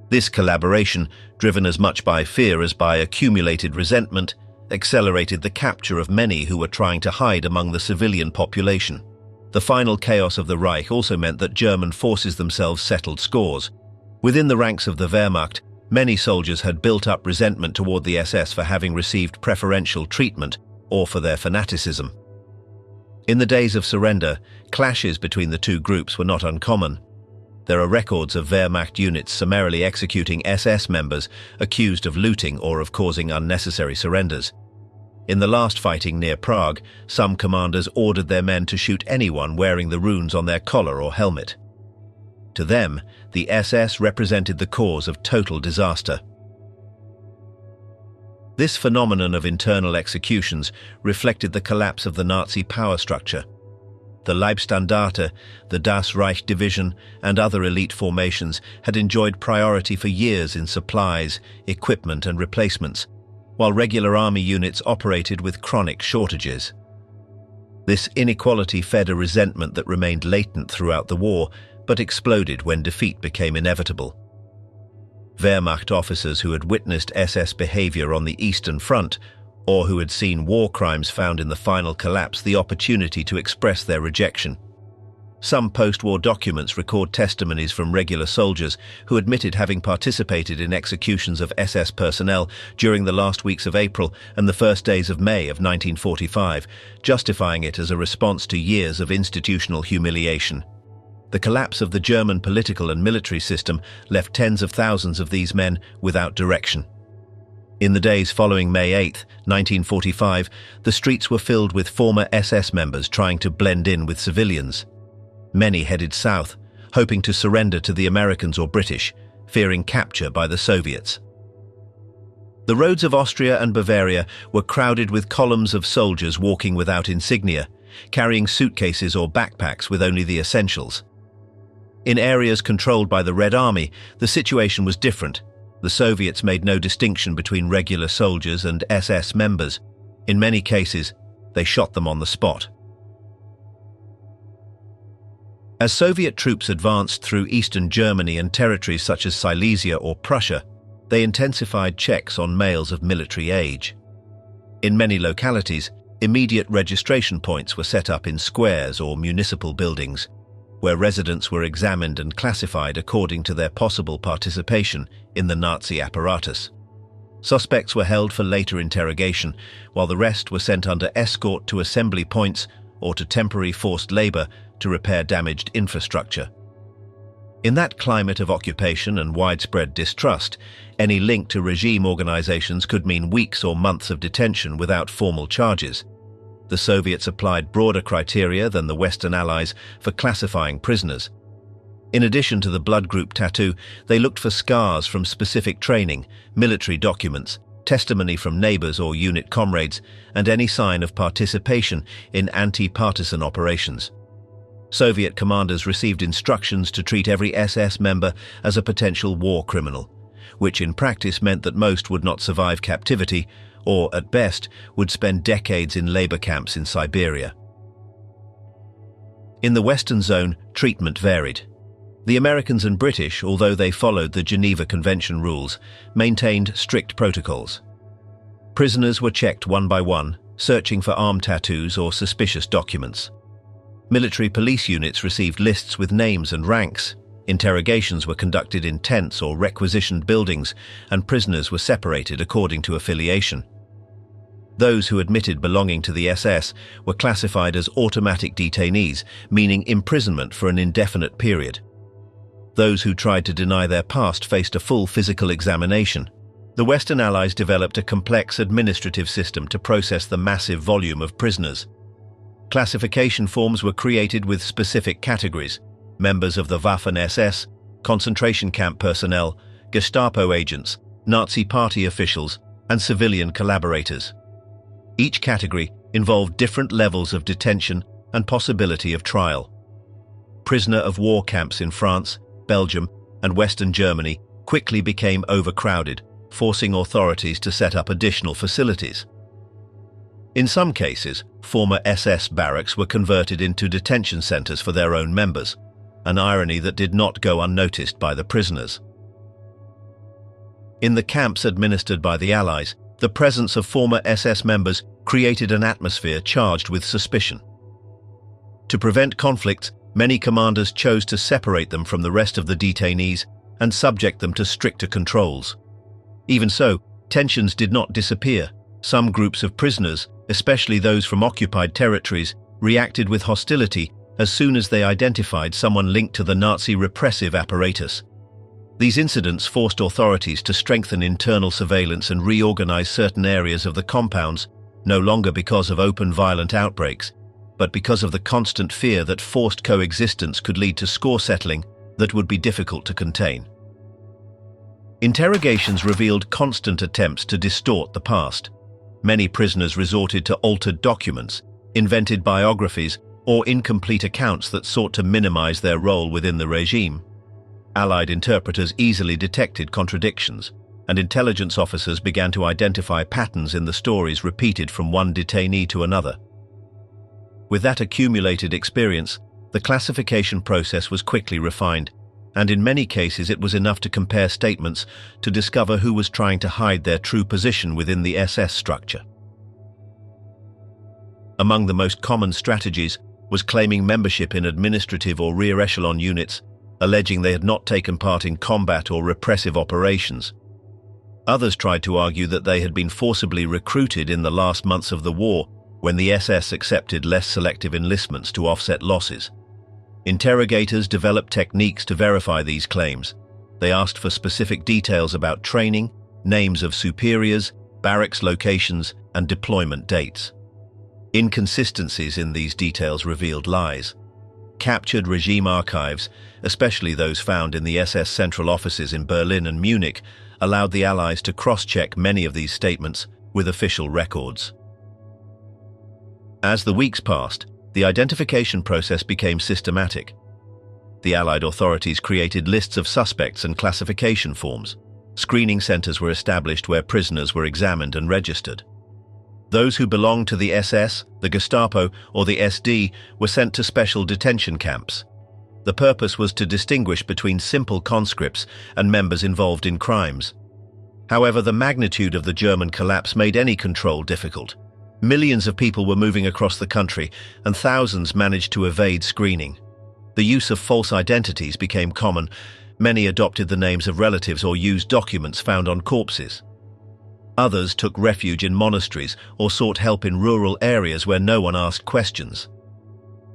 This collaboration, driven as much by fear as by accumulated resentment, accelerated the capture of many who were trying to hide among the civilian population. The final chaos of the Reich also meant that German forces themselves settled scores. Within the ranks of the Wehrmacht, many soldiers had built up resentment toward the SS for having received preferential treatment or for their fanaticism. In the days of surrender, clashes between the two groups were not uncommon. There are records of Wehrmacht units summarily executing SS members accused of looting or of causing unnecessary surrenders. In the last fighting near Prague, some commanders ordered their men to shoot anyone wearing the runes on their collar or helmet. To them, the SS represented the cause of total disaster. This phenomenon of internal executions reflected the collapse of the Nazi power structure. The Leibstandarte, the Das Reich Division, and other elite formations had enjoyed priority for years in supplies, equipment, and replacements, while regular army units operated with chronic shortages. This inequality fed a resentment that remained latent throughout the war, but exploded when defeat became inevitable. Wehrmacht officers who had witnessed SS behavior on the Eastern Front, or who had seen war crimes found in the final collapse, the opportunity to express their rejection. Some post-war documents record testimonies from regular soldiers who admitted having participated in executions of SS personnel during the last weeks of April and the first days of May of 1945, justifying it as a response to years of institutional humiliation. The collapse of the German political and military system left tens of thousands of these men without direction. In the days following May 8, 1945, the streets were filled with former SS members trying to blend in with civilians. Many headed south, hoping to surrender to the Americans or British, fearing capture by the Soviets. The roads of Austria and Bavaria were crowded with columns of soldiers walking without insignia, carrying suitcases or backpacks with only the essentials. In areas controlled by the Red Army, the situation was different. The Soviets made no distinction between regular soldiers and SS members. In many cases, they shot them on the spot. As Soviet troops advanced through eastern Germany and territories such as Silesia or Prussia, they intensified checks on males of military age. In many localities, immediate registration points were set up in squares or municipal buildings, where residents were examined and classified according to their possible participation in the Nazi apparatus. Suspects were held for later interrogation, while the rest were sent under escort to assembly points or to temporary forced labor to repair damaged infrastructure. In that climate of occupation and widespread distrust, any link to regime organizations could mean weeks or months of detention without formal charges. The Soviets applied broader criteria than the Western Allies for classifying prisoners. In addition to the blood group tattoo, they looked for scars from specific training, military documents, testimony from neighbors or unit comrades, and any sign of participation in anti-partisan operations. Soviet commanders received instructions to treat every SS member as a potential war criminal, which in practice meant that most would not survive captivity, or, at best, would spend decades in labor camps in Siberia. In the Western Zone, treatment varied. The Americans and British, although they followed the Geneva Convention rules, maintained strict protocols. Prisoners were checked one by one, searching for arm tattoos or suspicious documents. Military police units received lists with names and ranks. Interrogations were conducted in tents or requisitioned buildings, and prisoners were separated according to affiliation. Those who admitted belonging to the SS were classified as automatic detainees, meaning imprisonment for an indefinite period. Those who tried to deny their past faced a full physical examination. The Western Allies developed a complex administrative system to process the massive volume of prisoners. Classification forms were created with specific categories: members of the Waffen-SS, concentration camp personnel, Gestapo agents, Nazi party officials, and civilian collaborators. Each category involved different levels of detention and possibility of trial. Prisoner of war camps in France, Belgium, and Western Germany quickly became overcrowded, forcing authorities to set up additional facilities. In some cases, former SS barracks were converted into detention centers for their own members, an irony that did not go unnoticed by the prisoners. In the camps administered by the Allies, the presence of former SS members created an atmosphere charged with suspicion. To prevent conflicts, many commanders chose to separate them from the rest of the detainees and subject them to stricter controls. Even so, tensions did not disappear. Some groups of prisoners, especially those from occupied territories, reacted with hostility as soon as they identified someone linked to the Nazi repressive apparatus. These incidents forced authorities to strengthen internal surveillance and reorganize certain areas of the compounds, no longer because of open violent outbreaks, but because of the constant fear that forced coexistence could lead to score settling that would be difficult to contain. Interrogations revealed constant attempts to distort the past. Many prisoners resorted to altered documents, invented biographies, or incomplete accounts that sought to minimize their role within the regime. Allied interpreters easily detected contradictions, and intelligence officers began to identify patterns in the stories repeated from one detainee to another. With that accumulated experience, the classification process was quickly refined, and in many cases it was enough to compare statements to discover who was trying to hide their true position within the SS structure. Among the most common strategies was claiming membership in administrative or rear echelon units, alleging they had not taken part in combat or repressive operations. Others tried to argue that they had been forcibly recruited in the last months of the war, when the SS accepted less selective enlistments to offset losses. Interrogators developed techniques to verify these claims. They asked for specific details about training, names of superiors, barracks locations, and deployment dates. Inconsistencies in these details revealed lies. Captured regime archives, especially those found in the SS central offices in Berlin and Munich, allowed the Allies to cross-check many of these statements with official records. As the weeks passed, the identification process became systematic. The Allied authorities created lists of suspects and classification forms. Screening centers were established where prisoners were examined and registered. Those who belonged to the SS, the Gestapo, or the SD were sent to special detention camps. The purpose was to distinguish between simple conscripts and members involved in crimes. However, the magnitude of the German collapse made any control difficult. Millions of people were moving across the country, and thousands managed to evade screening. The use of false identities became common. Many adopted the names of relatives or used documents found on corpses. Others took refuge in monasteries or sought help in rural areas where no one asked questions.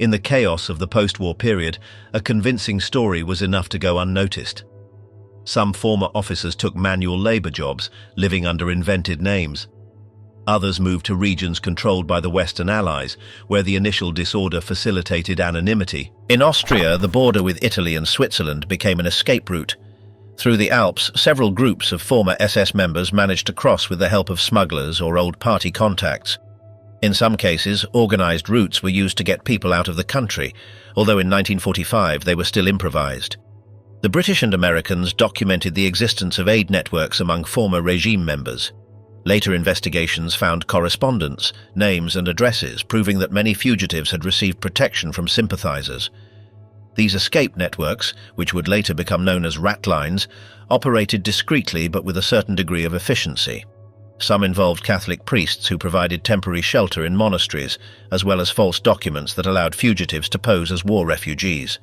In the chaos of the post-war period, a convincing story was enough to go unnoticed. Some former officers took manual labor jobs, living under invented names. Others moved to regions controlled by the Western Allies, where the initial disorder facilitated anonymity. In Austria, the border with Italy and Switzerland became an escape route. Through the Alps, several groups of former SS members managed to cross with the help of smugglers or old party contacts. In some cases, organized routes were used to get people out of the country, although in 1945 they were still improvised. The British and Americans documented the existence of aid networks among former regime members. Later investigations found correspondence, names and addresses proving that many fugitives had received protection from sympathizers. These escape networks, which would later become known as rat lines, operated discreetly but with a certain degree of efficiency. Some involved Catholic priests who provided temporary shelter in monasteries, as well as false documents that allowed fugitives to pose as war refugees.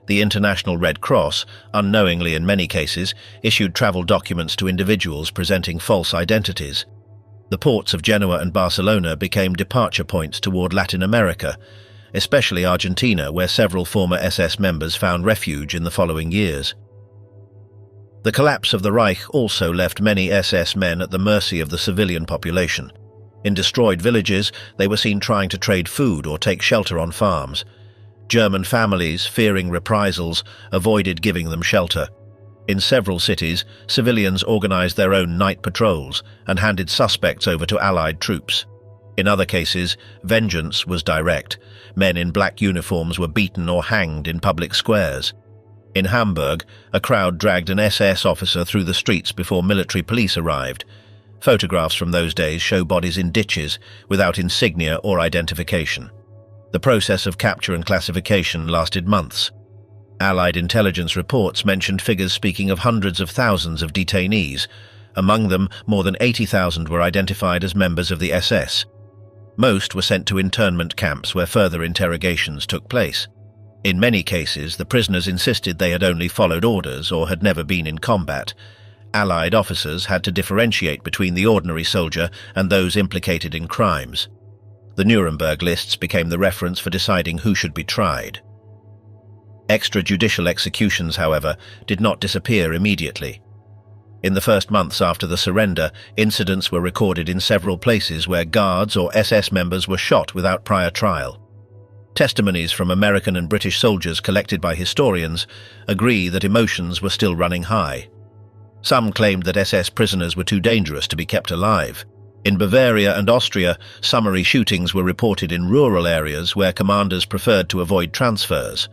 The International Red Cross, unknowingly in many cases, issued travel documents to individuals presenting false identities. The ports of Genoa and Barcelona became departure points toward Latin America, especially Argentina, where several former SS members found refuge in the following years. The collapse of the Reich also left many SS men at the mercy of the civilian population. In destroyed villages, they were seen trying to trade food or take shelter on farms. German families, fearing reprisals, avoided giving them shelter. In several cities, civilians organized their own night patrols and handed suspects over to Allied troops. In other cases, vengeance was direct. Men in black uniforms were beaten or hanged in public squares. In Hamburg, a crowd dragged an SS officer through the streets before military police arrived. Photographs from those days show bodies in ditches without insignia or identification. The process of capture and classification lasted months. Allied intelligence reports mentioned figures speaking of hundreds of thousands of detainees. Among them, more than 80,000 were identified as members of the SS. Most were sent to internment camps where further interrogations took place. In many cases, the prisoners insisted they had only followed orders or had never been in combat. Allied officers had to differentiate between the ordinary soldier and those implicated in crimes. The Nuremberg lists became the reference for deciding who should be tried. Extrajudicial executions, however, did not disappear immediately. In the first months after the surrender, incidents were recorded in several places where guards or SS members were shot without prior trial. Testimonies from American and British soldiers collected by historians agree that emotions were still running high. Some claimed that SS prisoners were too dangerous to be kept alive. In Bavaria and Austria, summary shootings were reported in rural areas where commanders preferred to avoid transfers.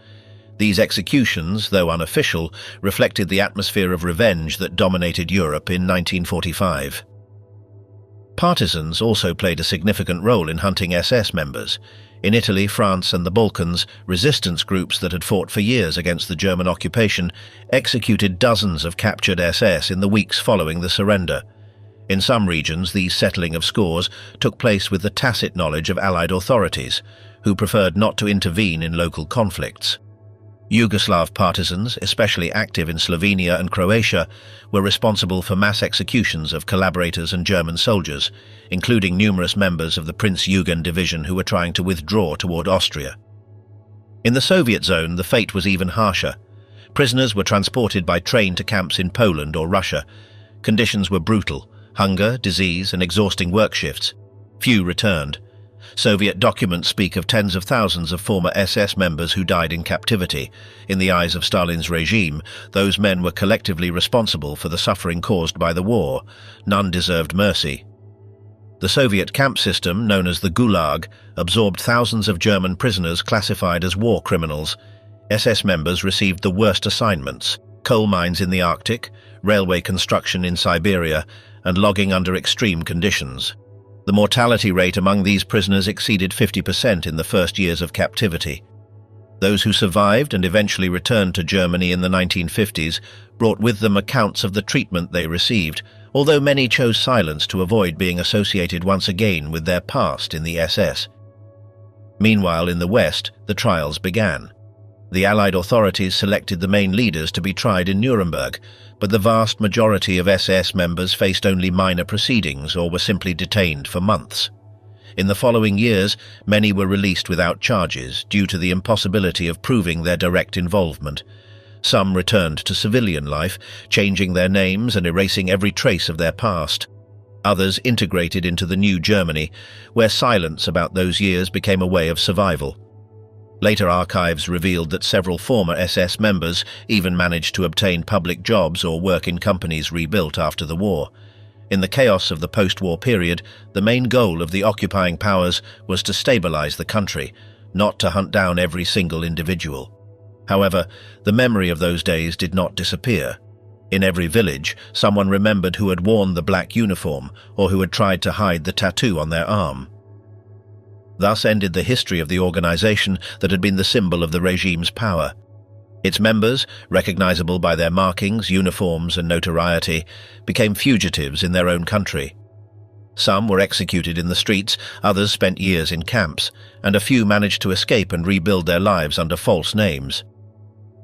These executions, though unofficial, reflected the atmosphere of revenge that dominated Europe in 1945. Partisans also played a significant role in hunting SS members. In Italy, France and the Balkans, resistance groups that had fought for years against the German occupation executed dozens of captured SS in the weeks following the surrender. In some regions, these settling of scores took place with the tacit knowledge of Allied authorities, who preferred not to intervene in local conflicts. Yugoslav partisans, especially active in Slovenia and Croatia, were responsible for mass executions of collaborators and German soldiers, including numerous members of the Prince Eugen division who were trying to withdraw toward Austria. In the Soviet zone, the fate was even harsher. Prisoners were transported by train to camps in Poland or Russia. Conditions were brutal: hunger, disease, and exhausting work shifts. Few returned. Soviet documents speak of tens of thousands of former SS members who died in captivity. In the eyes of Stalin's regime, those men were collectively responsible for the suffering caused by the war. None deserved mercy. The Soviet camp system, known as the Gulag, absorbed thousands of German prisoners classified as war criminals. SS members received the worst assignments: coal mines in the Arctic, railway construction in Siberia, and logging under extreme conditions. The mortality rate among these prisoners exceeded 50% in the first years of captivity. Those who survived and eventually returned to Germany in the 1950s brought with them accounts of the treatment they received, although many chose silence to avoid being associated once again with their past in the SS. Meanwhile, in the West, the trials began. The Allied authorities selected the main leaders to be tried in Nuremberg, but the vast majority of SS members faced only minor proceedings or were simply detained for months. In the following years, many were released without charges due to the impossibility of proving their direct involvement. Some returned to civilian life, changing their names and erasing every trace of their past. Others integrated into the new Germany, where silence about those years became a way of survival. Later archives revealed that several former SS members even managed to obtain public jobs or work in companies rebuilt after the war. In the chaos of the post-war period, the main goal of the occupying powers was to stabilize the country, not to hunt down every single individual. However, the memory of those days did not disappear. In every village, someone remembered who had worn the black uniform or who had tried to hide the tattoo on their arm. Thus ended the history of the organization that had been the symbol of the regime's power. Its members, recognizable by their markings, uniforms, and notoriety, became fugitives in their own country. Some were executed in the streets, others spent years in camps, and a few managed to escape and rebuild their lives under false names.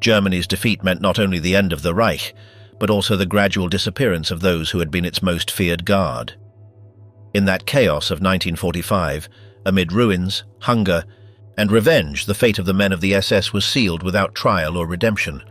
Germany's defeat meant not only the end of the Reich, but also the gradual disappearance of those who had been its most feared guard. In that chaos of 1945, amid ruins, hunger, and revenge, the fate of the men of the SS was sealed without trial or redemption.